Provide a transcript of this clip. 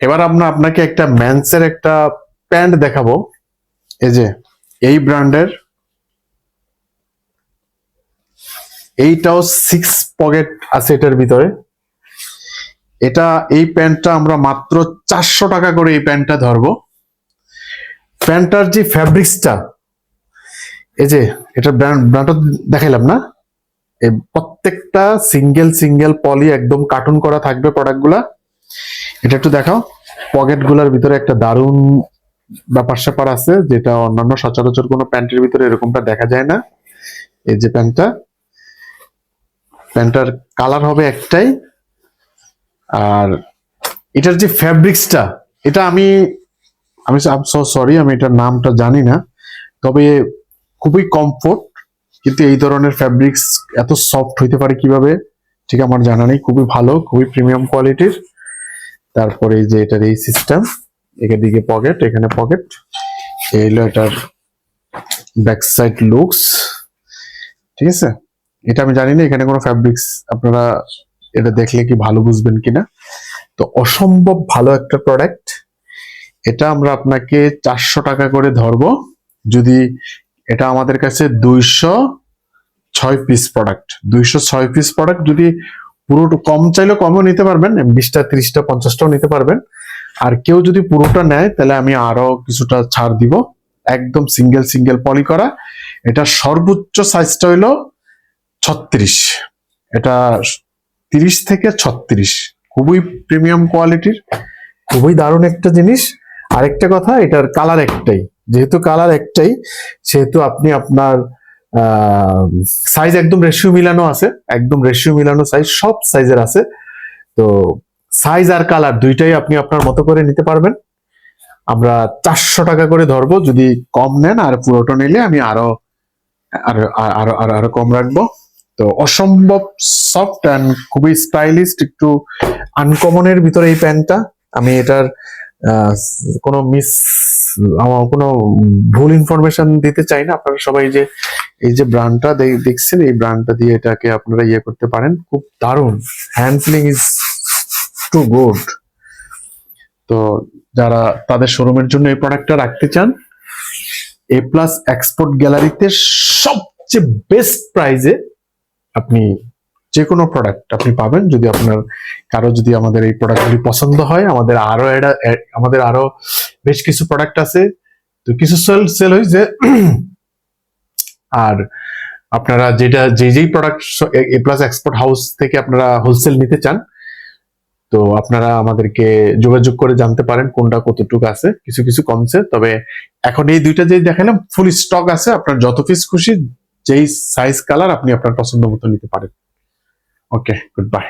এবার আমরা আপনাকে একটা মেন্সের একটা প্যান্ট দেখাবো। এই যে এই ব্র্যান্ডের, এইটাও 6 পকেট আছে এটার ভিতরে। এই প্যান্টটা আমরা মাত্র 400 টাকা করে এই প্যান্টটা ধরবো। প্যান্টটার যে ফ্যাব্রিক্সটা, এই যে এটা ব্র্যান্ডটা দেখাইলাম না, এই প্রত্যেকটা সিঙ্গেল সিঙ্গেল পলি একদম কার্টুন করা থাকবে প্রোডাক্টগুলা। এটা একটু দেখাও। পকেট গুলার ভিতরে একটা দারুণ ব্যাপার স্যাপার আছে, যেটা অন্যান্য সচরাচর কোনো প্যান্টের ভিতরে এরকমটা দেখা যায় না। এই যে প্যান্টটার কালার হবে একটাই। আর এটার যে ফ্যাব্রিক্সটা, এটা আমি সরি, আমি এটার নামটা জানি না, তবে খুবই কমফোর্ট। কিন্তু এই ধরনের ফ্যাব্রিক্স এত সফট হইতে পারে কিভাবে ঠিক আমার জানা নেই। খুবই ভালো, খুবই প্রিমিয়াম কোয়ালিটির। তারপরে এই যে এটার এই সিস্টেম, এদিকে পকেট, এখানে পকেট, এই হলো এটার ব্যাক সাইড লুকস। ঠিক আছে, এটা আমি জানি না এখানে কোনো ফ্যাব্রিক্স, আপনারা এটা দেখলে কি ভালো বুঝবেন কিনা। তো অসম্ভব ভালো একটা প্রোডাক্ট। এটা আমরা আপনাকে 400 টাকা করে ধরবো। যদি এটা আমাদের কাছে 206 পিস প্রোডাক্ট, 206 পিস প্রোডাক্ট। যদি পুরো কম চাইলেও কমও নিতে পারবেন, 20টা 30টা 50টাও নিতে পারবেন। আর কেউ যদি পুরোটা নেয় তাহলে আমি আরো কিছুটা ছাড় দিব। একদম সিঙ্গেল সিঙ্গেল পলি করা। এটা সর্বোচ্চ সাইজটা হইলো 36, এটা 30 থেকে 36, খুবই প্রিমিয়াম কোয়ালিটির, খুবই দারুণ একটা জিনিস। আরেকটা কথা, এটার কালার একটাই, যেহেতু কালার একটাই সেহেতু আপনি আপনার সাইজ একদম রেশিও মিলানো আছে, একদম রেশিও মিলানো সাইজ, সব সাইজের আছে। তো সাইজ আর কালার দুইটাই আপনি আপনার মতো করে নিতে পারবেন। আমরা 400 টাকা করে ধরবো। যদি কম নেন আর পুরোটা নিলে আমি আরো আরো আরো আরো আরো কম রাখবো। তো অসম্ভব সফট অ্যান্ড খুবই স্টাইলিশ, একটু আনকমনের ভিতরে এই প্যান্টটা। আমি এটার কোনো কোনো ভুল ইনফরমেশন দিতে চাই না। আপনারা সবাই যে এই যে ব্র্যান্ডটা দেখছেন, এই ব্র্যান্ডটা দিয়ে এটাকে আপনারা ইয়ে করতে পারেন। খুব দারুণ, hand feeling is too good. তো যারা তাদের শোরুমের জন্য এই প্রোডাক্টটা রাখতে চান, এ প্লাস এক্সপোর্ট গ্যালারিতে সবচেয়ে বেস্ট প্রাইজে আপনি যে কোনো প্রোডাক্ট আপনি পাবেন। যদি আপনার কারো যদি আমাদের এই প্রোডাক্টগুলি পছন্দ হয়, আমাদের আরো বেশ কিছু প্রোডাক্ট আছে, তো কিছু সেল হয়েছে। আর আপনারা যেই প্রোডাক্ট এ প্লাস এক্সপোর্ট হাউস থেকে আপনারা হোলসেল নিতে চান, তো আপনারা আমাদেরকে যোগাযোগ করে জানতে পারেন কোনটা কতটুকু আছে। কিছু কিছু কমছে, তবে এখন এই দুইটা যে দেখালাম ফুল স্টক আছে। আপনার যত পিস খুশি, যেই সাইজ কালার আপনি আপনার পছন্দ মতো নিতে পারেন। ওকে, গুড বাই।